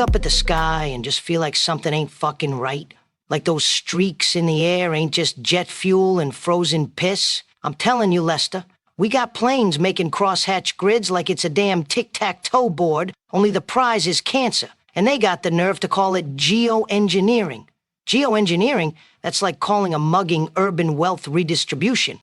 look up at the sky and just feel like something ain't fucking right? Like those streaks in the air ain't just jet fuel and frozen piss? I'm telling you, Lester, we got planes making crosshatch grids like it's a damn tic-tac-toe board, only the prize is cancer. And they got the nerve to call it geoengineering. Geoengineering? That's like calling a mugging urban wealth redistribution.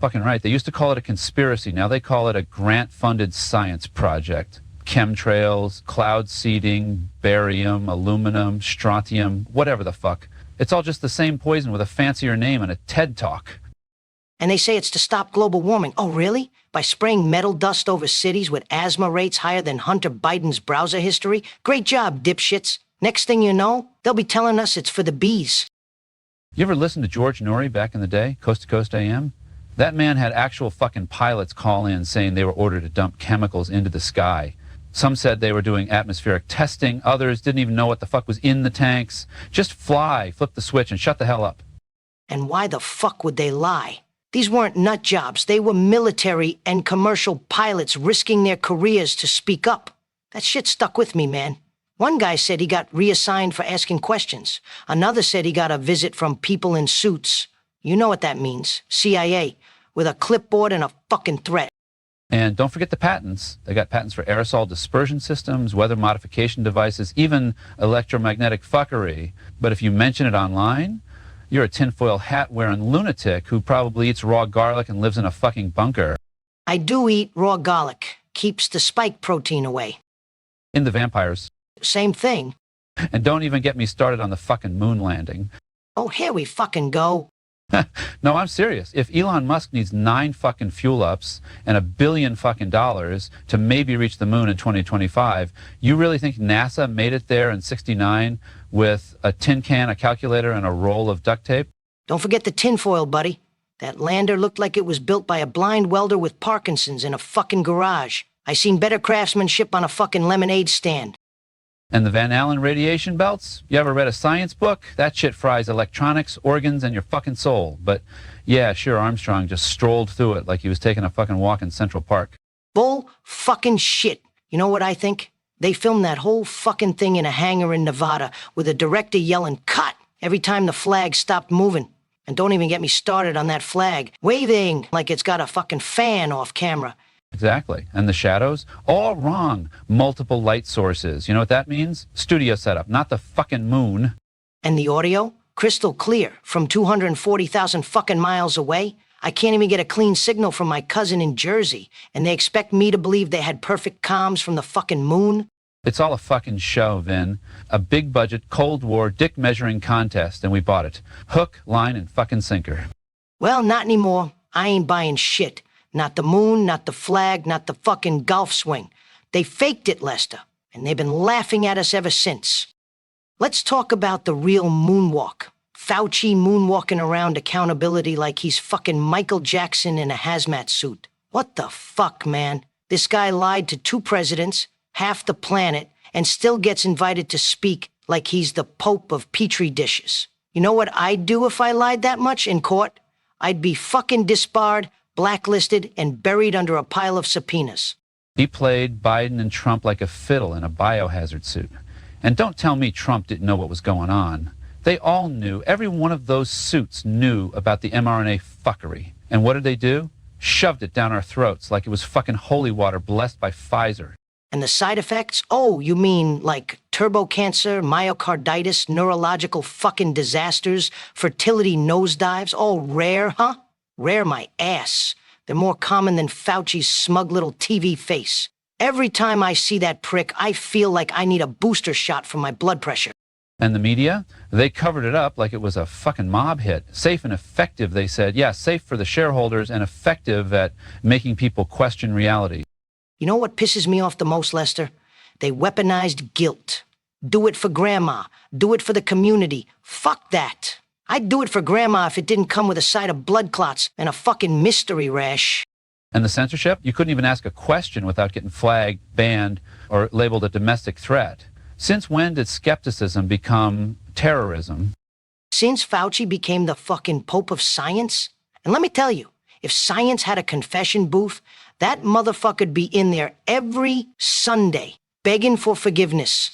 Fucking right. They used to call it a conspiracy. Now they call it a grant-funded science project. Chemtrails, cloud seeding, barium, aluminum, strontium, whatever the fuck. It's all just the same poison with a fancier name and a TED Talk. And they say it's to stop global warming. Oh, really? By spraying metal dust over cities with asthma rates higher than Hunter Biden's browser history? Great job, dipshits. Next thing you know, they'll be telling us it's for the bees. You ever listen to George Norrie back in the day, Coast to Coast AM? That man had actual fucking pilots call in saying they were ordered to dump chemicals into the sky. Some said they were doing atmospheric testing. Others didn't even know what the fuck was in the tanks. Just fly, flip the switch, and shut the hell up. And why the fuck would they lie? These weren't nut jobs. They were military and commercial pilots risking their careers to speak up. That shit stuck with me, man. One guy said he got reassigned for asking questions. Another said he got a visit from people in suits. You know what that means. CIA, with a clipboard and a fucking threat. And don't forget the patents. They got patents for aerosol dispersion systems, weather modification devices, even electromagnetic fuckery. But if you mention it online, you're a tinfoil hat-wearing lunatic who probably eats raw garlic and lives in a fucking bunker. I do eat raw garlic. Keeps the spike protein away. In the vampires. Same thing. And don't even get me started on the fucking moon landing. Oh, here we fucking go. No, I'm serious. If Elon Musk needs 9 fucking fuel ups and $1 billion fucking dollars to maybe reach the moon in 2025, you really think NASA made it there in '69 with a tin can, a calculator, and a roll of duct tape? Don't forget the tinfoil, buddy. That lander looked like it was built by a blind welder with Parkinson's in a fucking garage. I seen better craftsmanship on a fucking lemonade stand. And the Van Allen radiation belts? You ever read a science book? That shit fries electronics, organs, and your fucking soul. But yeah, sure, Armstrong just strolled through it like he was taking a fucking walk in Central Park. Bull fucking shit. You know what I think? They filmed that whole fucking thing in a hangar in Nevada with a director yelling, "Cut!" every time the flag stopped moving. And don't even get me started on that flag, waving like it's got a fucking fan off camera. Exactly. And the shadows? All wrong. Multiple light sources. You know what that means? Studio setup, not the fucking moon. And the audio? Crystal clear from 240,000 fucking miles away. I can't even get a clean signal from my cousin in Jersey, and they expect me to believe they had perfect comms from the fucking moon? It's all a fucking show, Vin. A big budget, Cold War, dick measuring contest, and we bought it. Hook, line, and fucking sinker. Well, not anymore. I ain't buying shit. Not the moon, not the flag, not the fucking golf swing. They faked it, Lester, and they've been laughing at us ever since. Let's talk about the real moonwalk. Fauci moonwalking around accountability like he's fucking Michael Jackson in a hazmat suit. What the fuck, man? This guy lied to 2 presidents, half the planet, and still gets invited to speak like he's the Pope of Petri dishes. You know what I'd do if I lied that much in court? I'd be fucking disbarred, blacklisted, and buried under a pile of subpoenas. He played Biden and Trump like a fiddle in a biohazard suit. And don't tell me Trump didn't know what was going on. They all knew. Every one of those suits knew about the mRNA fuckery. And what did they do? Shoved it down our throats like it was fucking holy water blessed by Pfizer. And the side effects? Oh, you mean like turbo cancer, myocarditis, neurological fucking disasters, fertility nosedives, all rare, huh? Rare my ass. They're more common than Fauci's smug little TV face. Every time I see that prick, I feel like I need a booster shot for my blood pressure. And the media? They covered it up like it was a fucking mob hit. Safe and effective, they said. Yeah, safe for the shareholders and effective at making people question reality. You know what pisses me off the most, Lester? They weaponized guilt. Do it for grandma. Do it for the community. Fuck that. I'd do it for grandma if it didn't come with a side of blood clots and a fucking mystery rash. And the censorship? You couldn't even ask a question without getting flagged, banned, or labeled a domestic threat. Since when did skepticism become terrorism? Since Fauci became the fucking Pope of Science? And let me tell you, if science had a confession booth, that motherfucker'd be in there every Sunday, begging for forgiveness.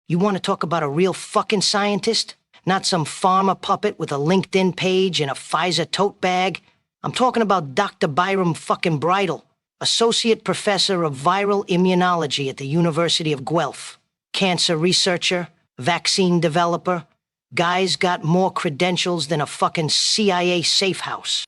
You want to talk about a real fucking scientist? Not some Pharma puppet with a LinkedIn page and a Pfizer tote bag. I'm talking about Dr. Byram fucking Bridle, Associate Professor of Viral Immunology at the University of Guelph. Cancer researcher, vaccine developer. Guy's got more credentials than a fucking CIA safe house.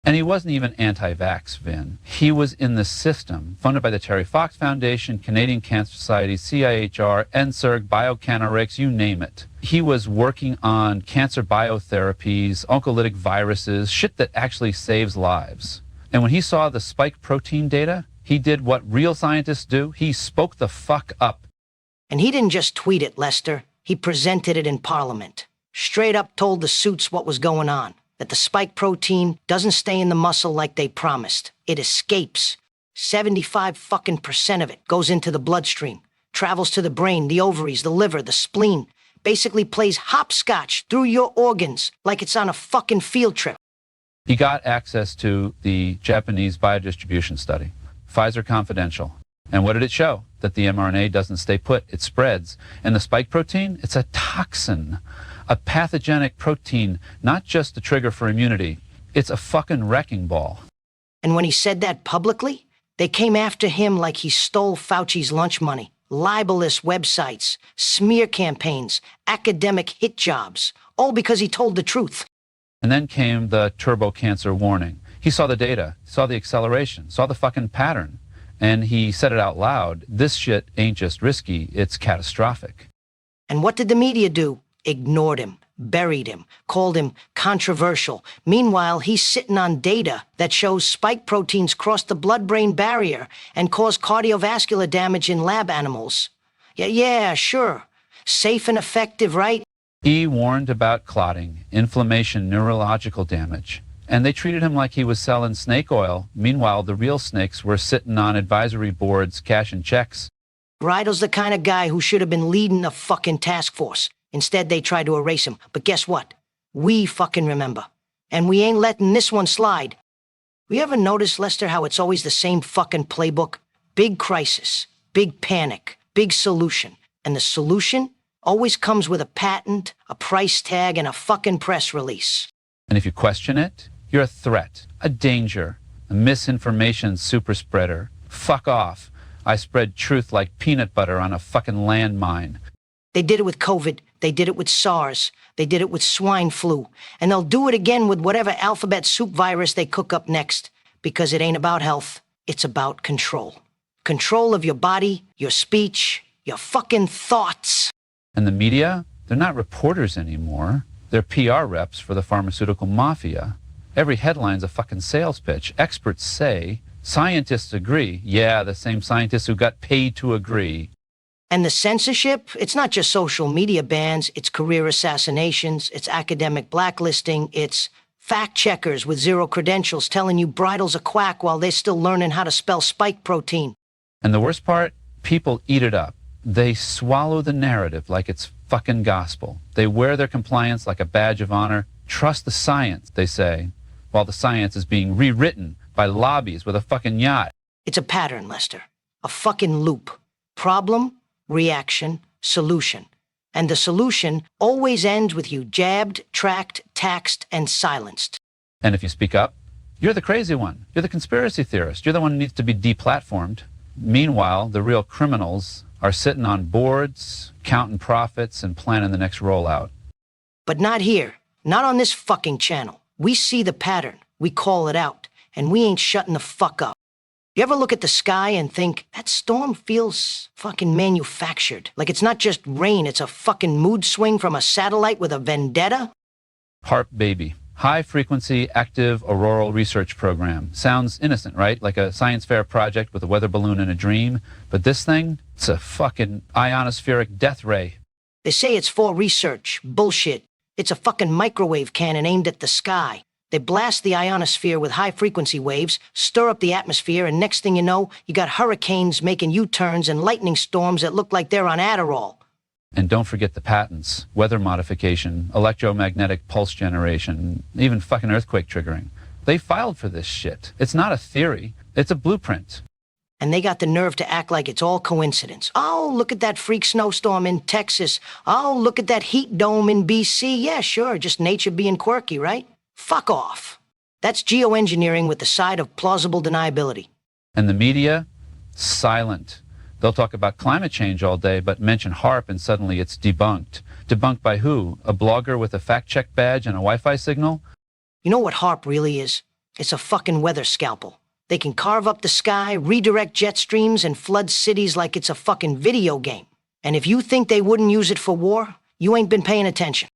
And he wasn't even anti-vax, Vin. He was in the system, funded by the Terry Fox Foundation, Canadian Cancer Society, CIHR, NSERG, Biocanorics, you name it. He was working on cancer biotherapies, oncolytic viruses, shit that actually saves lives. And when he saw the spike protein data, he did what real scientists do. He spoke the fuck up. And he didn't just tweet it, Lester. He presented it in Parliament. Straight up told the suits what was going on. That the spike protein doesn't stay in the muscle like they promised. It escapes. 75% of it goes into the bloodstream, travels to the brain, the ovaries, the liver, the spleen, basically plays hopscotch through your organs like it's on a fucking field trip. He got access to the Japanese biodistribution study, Pfizer Confidential. And what did it show? That the mRNA doesn't stay put, it spreads. And the spike protein, it's a toxin. A pathogenic protein, not just a trigger for immunity. It's a fucking wrecking ball. And when he said that publicly, they came after him like he stole Fauci's lunch money. Libelous websites, smear campaigns, academic hit jobs, all because he told the truth. And then came the turbo cancer warning. He saw the data, saw the acceleration, saw the fucking pattern. And he said it out loud, this shit ain't just risky, it's catastrophic. And what did the media do? Ignored him, buried him, called him controversial. Meanwhile, he's sitting on data that shows spike proteins cross the blood-brain barrier and cause cardiovascular damage in lab animals. Yeah, sure. Safe and effective, right? He warned about clotting, inflammation, neurological damage. And they treated him like he was selling snake oil. Meanwhile, the real snakes were sitting on advisory boards, cashing checks. Bridle's the kind of guy who should have been leading a fucking task force. Instead, they tried to erase him. But guess what? We fucking remember. And we ain't letting this one slide. We ever notice, Lester, how it's always the same fucking playbook? Big crisis, big panic, big solution. And the solution always comes with a patent, a price tag, and a fucking press release. And if you question it, you're a threat, a danger, a misinformation super spreader. Fuck off. I spread truth like peanut butter on a fucking landmine. They did it with COVID. They did it with SARS. They did it with swine flu. And they'll do it again with whatever alphabet soup virus they cook up next. Because it ain't about health. It's about control. Control of your body, your speech, your fucking thoughts. And the media, they're not reporters anymore. They're PR reps for the pharmaceutical mafia. Every headline's a fucking sales pitch. Experts say, scientists agree. Yeah, the same scientists who got paid to agree. And the censorship, it's not just social media bans, it's career assassinations, it's academic blacklisting, it's fact checkers with zero credentials telling you Bridle's a quack while they're still learning how to spell spike protein. And the worst part, people eat it up. They swallow the narrative like it's fucking gospel. They wear their compliance like a badge of honor. Trust the science, they say, while the science is being rewritten by lobbies with a fucking yacht. It's a pattern, Lester. A fucking loop. Problem, reaction, solution. And the solution always ends with you jabbed, tracked, taxed, and silenced. And if you speak up, you're the crazy one. You're the conspiracy theorist. You're the one who needs to be deplatformed. Meanwhile, the real criminals are sitting on boards, counting profits, and planning the next rollout. But not here. Not on this fucking channel. We see the pattern. We call it out. And we ain't shutting the fuck up. You ever look at the sky and think, that storm feels fucking manufactured? Like it's not just rain, it's a fucking mood swing from a satellite with a vendetta? HAARP, baby. High Frequency Active Auroral Research Program. Sounds innocent, right? Like a science fair project with a weather balloon and a dream. But this thing, it's a fucking ionospheric death ray. They say it's for research. Bullshit. It's a fucking microwave cannon aimed at the sky. They blast the ionosphere with high-frequency waves, stir up the atmosphere, and next thing you know, you got hurricanes making U-turns and lightning storms that look like they're on Adderall. And don't forget the patents, weather modification, electromagnetic pulse generation, even fucking earthquake triggering. They filed for this shit. It's not a theory. It's a blueprint. And they got the nerve to act like it's all coincidence. Oh, look at that freak snowstorm in Texas. Oh, look at that heat dome in BC. Yeah, sure, just nature being quirky, right? Fuck off. That's geoengineering with the side of plausible deniability. And the media? Silent. They'll talk about climate change all day, but mention HAARP and suddenly it's debunked. Debunked by who? A blogger with a fact-check badge and a Wi-Fi signal? You know what HAARP really is? It's a fucking weather scalpel. They can carve up the sky, redirect jet streams, and flood cities like it's a fucking video game. And if you think they wouldn't use it for war, you ain't been paying attention.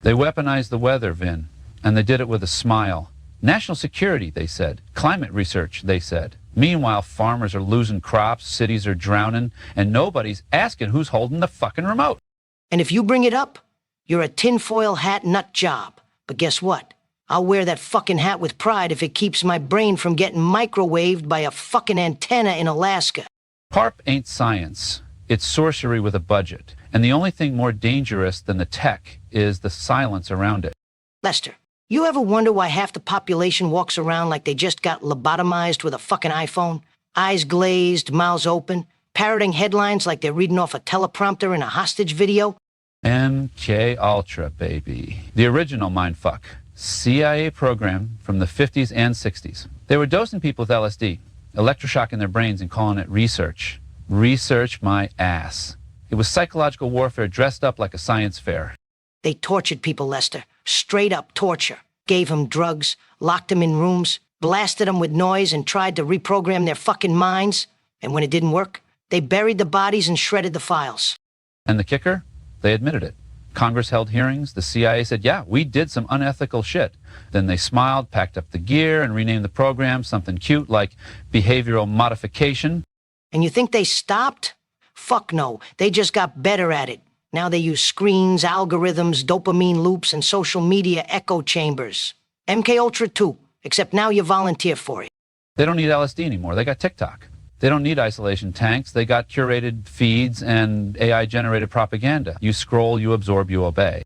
They weaponized the weather, Vin, and they did it with a smile. National security, they said. Climate research, they said. Meanwhile, farmers are losing crops, cities are drowning, and nobody's asking who's holding the fucking remote. And if you bring it up, you're a tinfoil hat nut job. But guess what? I'll wear that fucking hat with pride if it keeps my brain from getting microwaved by a fucking antenna in Alaska. HAARP ain't science. It's sorcery with a budget. And the only thing more dangerous than the tech is the silence around it. Lester, you ever wonder why half the population walks around like they just got lobotomized with a fucking iPhone? Eyes glazed, mouths open, parroting headlines like they're reading off a teleprompter in a hostage video? MKULTRA, baby. The original mindfuck. CIA program from the 50s and 60s. They were dosing people with LSD, electroshock in their brains and calling it research. Research my ass. It was psychological warfare dressed up like a science fair. They tortured people, Lester. Straight up torture. Gave them drugs, locked them in rooms, blasted them with noise and tried to reprogram their fucking minds. And when it didn't work, they buried the bodies and shredded the files. And the kicker? They admitted it. Congress held hearings. The CIA said, yeah, we did some unethical shit. Then they smiled, packed up the gear, and renamed the program something cute like behavioral modification. And you think they stopped? Fuck no. They just got better at it. Now they use screens, algorithms, dopamine loops, and social media echo chambers. MKUltra too, except now you volunteer for it. They don't need LSD anymore. They got TikTok. They don't need isolation tanks. They got curated feeds and AI-generated propaganda. You scroll, you absorb, you obey.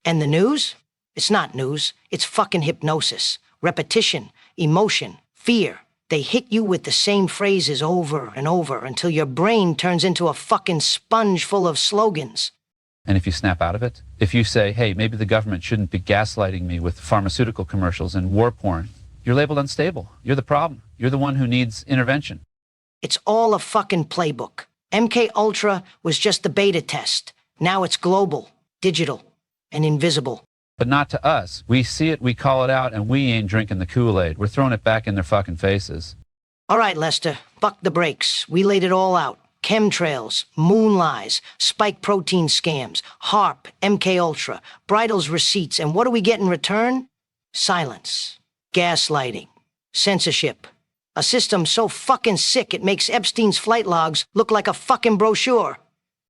And the news? It's not news. It's fucking hypnosis. Repetition, emotion, fear. They hit you with the same phrases over and over until your brain turns into a fucking sponge full of slogans. And if you snap out of it, if you say, hey, maybe the government shouldn't be gaslighting me with pharmaceutical commercials and war porn, you're labeled unstable. You're the problem. You're the one who needs intervention. It's all a fucking playbook. MKUltra was just the beta test. Now it's global, digital, and invisible. But not to us. We see it, we call it out, and we ain't drinking the Kool-Aid. We're throwing it back in their fucking faces. All right, Lester, buck the brakes. We laid it all out. Chemtrails, moon lies, spike protein scams, HAARP, MKUltra, Bridle's receipts, and what do we get in return? Silence, gaslighting, censorship. A system so fucking sick it makes Epstein's flight logs look like a fucking brochure.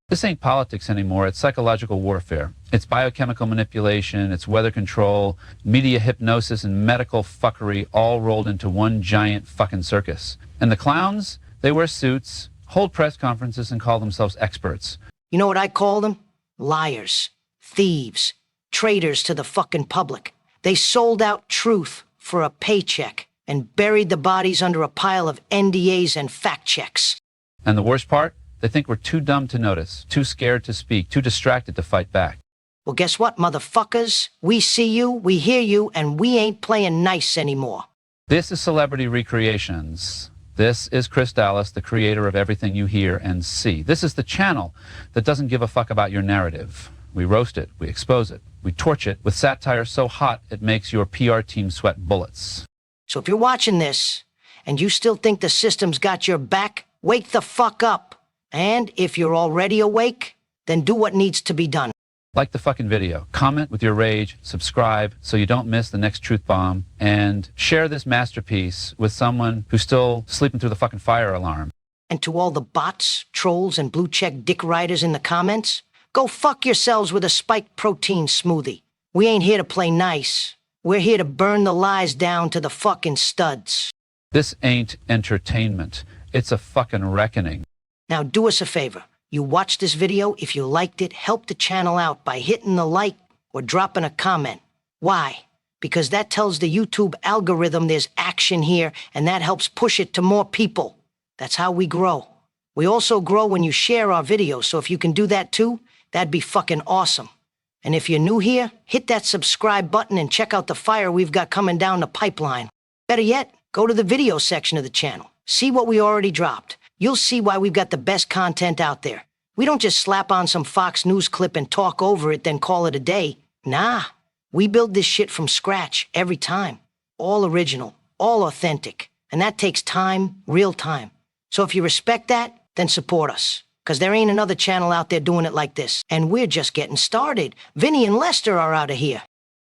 This ain't politics anymore. It's psychological warfare. It's biochemical manipulation, it's weather control, media hypnosis, and medical fuckery all rolled into one giant fucking circus. And the clowns, they wear suits, hold press conferences, and call themselves experts. You know what I call them? Liars, thieves, traitors to the fucking public. They sold out truth for a paycheck and buried the bodies under a pile of NDAs and fact checks. And the worst part? They think we're too dumb to notice, too scared to speak, too distracted to fight back. Well, guess what, motherfuckers? We see you, we hear you, and we ain't playing nice anymore. This is Celebrity Recreations. This is Chris Dallas, the creator of everything you hear and see. This is the channel that doesn't give a fuck about your narrative. We roast it, we expose it, we torch it with satire so hot it makes your PR team sweat bullets. So if you're watching this, and you still think the system's got your back, wake the fuck up. And if you're already awake, then do what needs to be done. Like the fucking video, comment with your rage, subscribe so you don't miss the next truth bomb, and share this masterpiece with someone who's still sleeping through the fucking fire alarm. And to all the bots, trolls, and blue-check dick riders in the comments, go fuck yourselves with a spiked protein smoothie. We ain't here to play nice. We're here to burn the lies down to the fucking studs. This ain't entertainment. It's a fucking reckoning. Now do us a favor. You watch this video, if you liked it, help the channel out by hitting the like or dropping a comment. Why? Because that tells the YouTube algorithm there's action here and that helps push it to more people. That's how we grow. We also grow when you share our videos, so if you can do that too, that'd be fucking awesome. And if you're new here, hit that subscribe button and check out the fire we've got coming down the pipeline. Better yet, go to the video section of the channel. See what we already dropped. You'll see why we've got the best content out there. We don't just slap on some Fox News clip and talk over it, then call it a day. Nah, we build this shit from scratch every time. All original, all authentic. And that takes time, real time. So if you respect that, then support us. Because there ain't another channel out there doing it like this. And we're just getting started. Vinny and Lester are out of here.